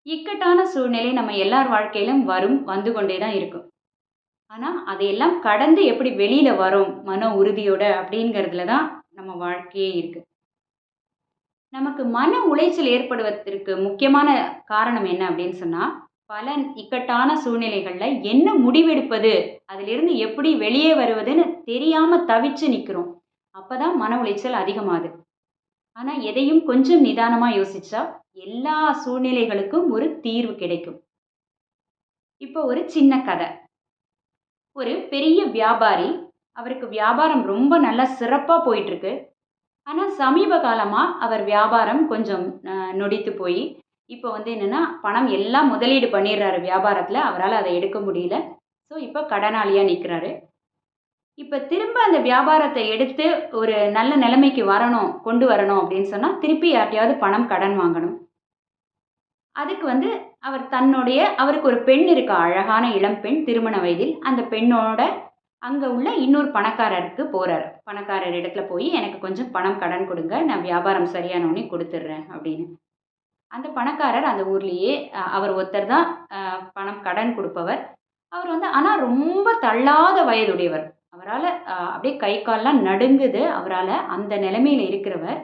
இக்கட்டான சூழ்நிலை நம்ம எல்லார் வாழ்க்கையிலும் வரும், வந்து கொண்டே தான் இருக்கும். ஆனா, அதையெல்லாம் கடந்து எப்படி வெளியில வரோம், மன உறுதியோட அப்படிங்கிறதுல தான் நம்ம வாழ்க்கையே இருக்கு. நமக்கு மன உளைச்சல் ஏற்படுவதற்கு முக்கியமான காரணம் என்ன அப்படின்னு சொன்னா, பல இக்கட்டான சூழ்நிலைகள்ல என்ன முடிவெடுப்பது, அதிலிருந்து எப்படி வெளியே வருவதுன்னு தெரியாம தவிச்சு நிக்கிறோம். அப்பதான் மன உளைச்சல் அதிகமாகுது. ஆனா, எதையும் கொஞ்சம் நிதானமா யோசிச்சா, எல்லா சூழ்நிலைகளுக்கும் ஒரு தீர்வு கிடைக்கும். இப்போ ஒரு சின்ன கதை. ஒரு பெரிய வியாபாரி, அவருக்கு வியாபாரம் ரொம்ப நல்லா சிறப்பா போயிட்டுருக்கு. ஆனா, சமீப காலமா அவர் வியாபாரம் கொஞ்சம் நொடித்து போயி, இப்போ வந்து என்னன்னா, பணம் எல்லாம் முதலீடு பண்ணிடுறாரு வியாபாரத்தில. அவரால அத எடுக்க முடியல. ஸோ, இப்போ கடனாளியா நிக்கிறாரு. இப்ப திரும்ப அந்த வியாபாரத்த எடுத்து ஒரு நல்ல நிலைமைக்கு வரணும், கொண்டு வரணும் அப்படின்னு சொன்னா, திருப்பி யார்ட்டயாவது பணம் கடன் வாங்கணும். அதுக்கு வந்து அவருக்கு ஒரு பெண் இருக்கா. அழகான இளம் பெண், திருமண வயதில். அந்த பெண்ணோட அங்க உள்ள இன்னொரு பணக்காரருக்கு போறாரு. பணக்காரர் இடத்துல போயி, "எனக்கு கொஞ்சம் பணம் கடன் குடுங்க. நான் வியாபாரம் சரியான உடனே குடுத்துடுறேன்" அப்படின்னு. அந்த பணக்காரர் அந்த ஊர்லயே அவர் ஒருத்தர் தான் பணம் கடன் குடுப்பவர். அவர் வந்து ஆனா ரொம்ப தள்ளாத வயதுடையவர். அவரால அப்படியே கை, கால்லாம் நடுங்குது அவரால. அந்த நிலைமையில இருக்கிறவர்.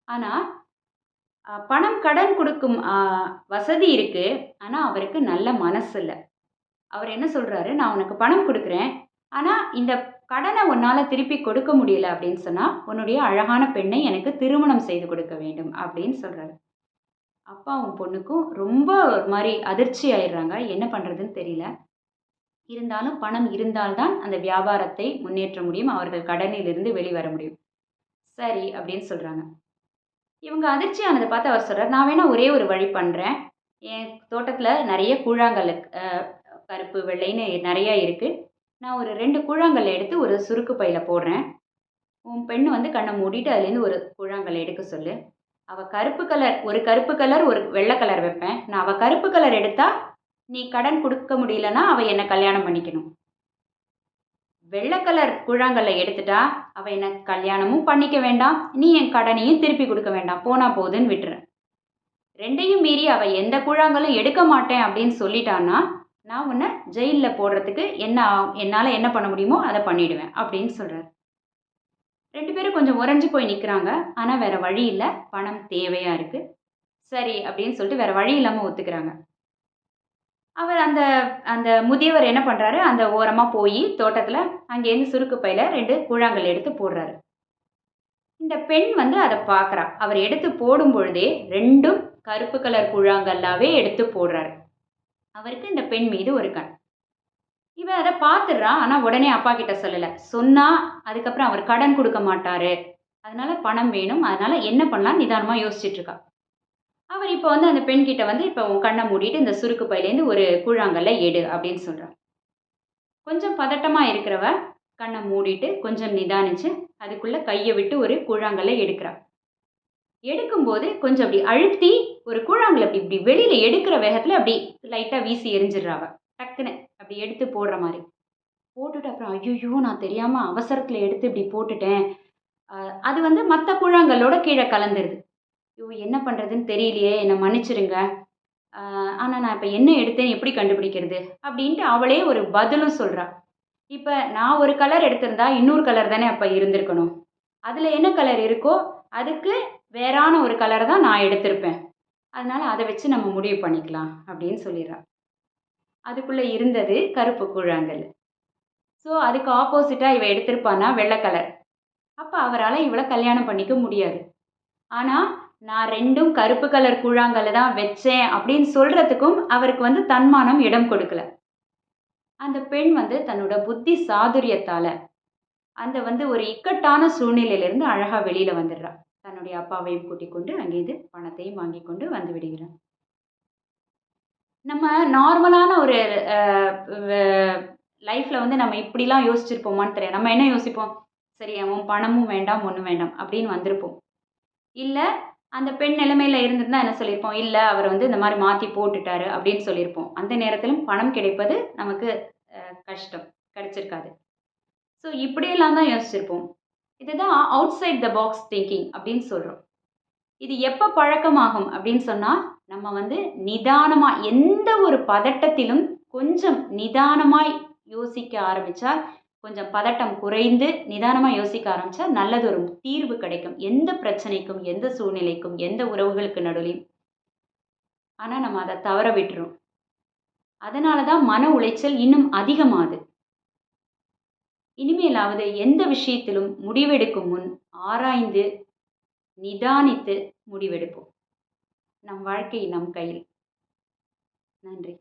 ஆனா பணம் கடன் குடுக்கும் வசதி இருக்கு. ஆனா அவருக்கு நல்ல மனசு இல்ல. அவர் என்ன சொல்றாரு, "நான் உனக்கு பணம் குடுக்குறேன். ஆனா, இந்த கடன உன்னால திருப்பி கொடுக்க முடியல அப்படின்னு சொன்னா, உன்னுடைய அழகான பெண்ணை எனக்கு திருமணம் செய்து கொடுக்க வேண்டும்." அப்படின்னு சொல்றாரு. அப்பாவும் பொண்ணுக்கும் ரொம்ப ஒரு மாரி அதிர்ச்சி ஆயிடுறாங்க. என்ன பண்றதுன்னு தெரியல. இருந்தாலும் பணம் இருந்தால் தான் அந்த வியாபாரத்தை முன்னேற்ற முடியும். அவர்கள் கடனிலிருந்து வெளிவர முடியும். சரி அப்படின்னு சொல்றாங்க. இவங்க அதிர்ச்சியானத பார்த்து அவர் சொல்றாரு, "நான் வேணா ஒரே ஒரு வழி பண்றேன். என் தோட்டத்தில நெறைய கூழாங்கல் கருப்பு, வெள்ளைன்னு நெறைய இருக்கு. நான் ஒரு 2 கூழாங்கல் எடுத்து ஒரு சுருக்கு பையில போடுறேன். உன் பெண்ணு வந்து கண்ண மூடிட்டு அதுலேருந்து ஒரு கூழாங்கல் எடுக்க சொல்லு. ஒரு கருப்பு கலர், ஒரு வெள்ள கலர் வைப்பேன். நான் அவ கருப்பு கலர் எடுத்தா, நீ கடன் குடுக்க முடியலன்னா, அவ என்ன கல்யாணம் பண்ணிக்கணும். வெள்ள கலர் கூழாங்கல்ல எடுத்துட்டா, அவ என்ன கல்யாணமும் பண்ணிக்க வேண்டாம். நீ என் கடனையும் திருப்பி குடுக்க வேண்டாம். போனா போதுன்னு விட்டுறேன். 2யும் மீறி அவ எந்த கூழாங்கல்லும் எடுக்க மாட்டேன் அப்படின்னு சொல்லிட்டான்னா, நான் உன்ன ஜெயில்ல போடுறதுக்கு என்னால என்ன பண்ண முடியுமோ அத பண்ணிடுவேன்." அப்படின்னு சொல்றாரு. 2 பேரும் கொஞ்சம் உறைஞ்சு போய் நிக்கிறாங்க. ஆனா வேற வழி இல்ல. பணம் தேவையா இருக்கு. சரி அப்படின்னு சொல்லிட்டு வேற வழி இல்லாம ஒத்துக்கிறாங்க. அவர் அந்த அந்த முதியவர் என்ன பண்றாரு, அந்த ஓரமா போயி தோட்டத்துல அங்கேருந்து சுருக்கு பையில 2 கூழாங்கல் எடுத்து போடுறாரு. இந்த பெண் வந்து அத பார்க்குறா. அவர் எடுத்து போடும் பொழுதே 2ம் கருப்பு கலர் கூழாங்கல்லாவே எடுத்து போடுறாரு. அவருக்கு இந்த பெண் மீது ஒரு கண். இவ அத பார்த்துடுறா. ஆனா உடனே அப்பா கிட்ட சொல்லல. சொன்னா அதுக்கப்புறம் அவர் கடன் குடுக்க மாட்டாரு. அதனால பணம் வேணும். அதனால என்ன பண்ணலாம்னு நிதானமா யோசிச்சுட்டு இருக்கா. அவர் இப்ப வந்து அந்த பெண்கிட்ட வந்து, "இப்ப உன் கண்ண மூடிட்டு இந்த சுருக்கு பையிலேருந்து ஒரு கூழாங்கல்ல எடு" அப்படின்னு சொல்றா. கொஞ்சம் பதட்டமா இருக்கிறவ, கண்ண மூடிட்டு கொஞ்சம் நிதானிச்சு, அதுக்குள்ள கைய விட்டு ஒரு கூழாங்கல்ல எடுக்கிறா. எடுக்கும்போது கொஞ்சம் அப்படி அழுத்தி, ஒரு கூழாங்கல்ல அப்படி இப்படி வெளியில எடுக்கிற வேகத்துல அப்படி லைட்டா வீசி எறிஞ்சிடுறா அவ. டக்குன்னு அப்படி எடுத்து போடுற மாரி. போட்டுட்டு அப்புறம், "ஐய்யய்யோ! நான் தெரியாம அவசரத்துல எடுத்து இப்படி போட்டுட்டேன்." அ அது வந்து மத்த கூழாங்கல்லோட கீழ கலந்துருது. "ஐயோ! என்ன பண்றதுன்னு தெரியலையே! என்ன மன்னிச்சுருங்க. அ ஆனா நான் இப்ப என்ன எடுத்தேன்னு எப்படி கண்டுபிடிக்கிறது?" அப்படின்ட்டு அவளே ஒரு பதிலும் சொல்றா. இப்ப நான் ஒரு கலர் எடுத்திருந்தா, இன்னொரு கலர் தானே அப்ப இருந்திருக்கணும். அதுல என்ன கலர் இருக்கோ, அதுக்கு வேறான ஒரு கலர தான் நான் எடுத்திருப்பேன். அதனால அத வச்சு நம்ம முடிவு பண்ணிக்கலாம் அப்படின்னு சொல்லிர்றா. அதுக்குள்ள இருந்தது கருப்பு கூழாங்கல். ஸோ அதுக்கு ஆப்போசிட்டா இவ எடுத்திருப்பான்னா வெள்ள கலர். அப்ப அவரால இவள கல்யாணம் பண்ணிக்க முடியாது. ஆனா, நான் 2ம் கருப்பு கலர் கூழாங்கல்ல தான் வச்சேன் அப்படின்னு சொல்றதுக்கும் அவருக்கு வந்து தன்மானம் இடம் கொடுக்கல. அந்த பெண் வந்து தன்னோட புத்தி சாதுரியத்தால, அந்த வந்து ஒரு இக்கட்டான சூழ்நிலையிலிருந்து அழகா வெளியில வந்துடுறா. தன்னுடைய அப்பாவையும் கூட்டிக் கொண்டு அங்கேருந்து பணத்தையும் வாங்கிக் கொண்டு வந்து விடுகிறார். நம்ம நார்மலான ஒரு அ வ லைஃப்ல வந்து நம்ம இப்படிலாம் யோசிச்சிருப்போமான்னு தெரியாது. நம்ம என்ன யோசிப்போம்? சரி அவன் பணமும் வேண்டாம், ஒண்ணும் வேண்டாம் அப்படின்னு வந்திருப்போம். இல்ல அந்த பெண் நிலைமையில இருந்திருந்தா என்ன சொல்லியிருப்போம்? இல்ல அவர் வந்து இந்த மாரி மாத்தி போட்டுட்டாரு அப்படின்னு சொல்லியிருப்போம். அந்த நேரத்திலும் பணம் கிடைப்பது நமக்கு கஷ்டம். கிடைச்சிருக்காது. ஸோ இப்படியெல்லாம் தான் யோசிச்சிருப்போம். இதுதான் outside the box thinking அப்படின்னு சொல்றோம். இது எப்ப பழக்கமாகும் அப்படின்னு சொன்னா, நம்ம வந்து நிதானமா எந்த ஒரு பதட்டத்திலும் கொஞ்சம் நிதானமாய் யோசிக்க ஆரம்பிச்சா, கொஞ்சம் பதட்டம் குறைந்து நிதானமா யோசிக்க ஆரம்பிச்சா, நல்லதொரு தீர்வு கிடைக்கும். எந்த பிரச்சனைக்கும், எந்த சூழ்நிலைக்கும், எந்த உறவுகளுக்கு நடுவுலயும். ஆனா நம்ம அத தவற விட்டுறோம். அதனால தான் மன உளைச்சல் இன்னும் அதிகமாகுது. இனிமேலாவது எந்த விஷயத்திலும் முடிவெடுக்கும் முன் ஆராய்ந்து, நிதானித்து முடிவெடுப்போம். நம் வாழ்க்கை நம் கையில். நன்றி.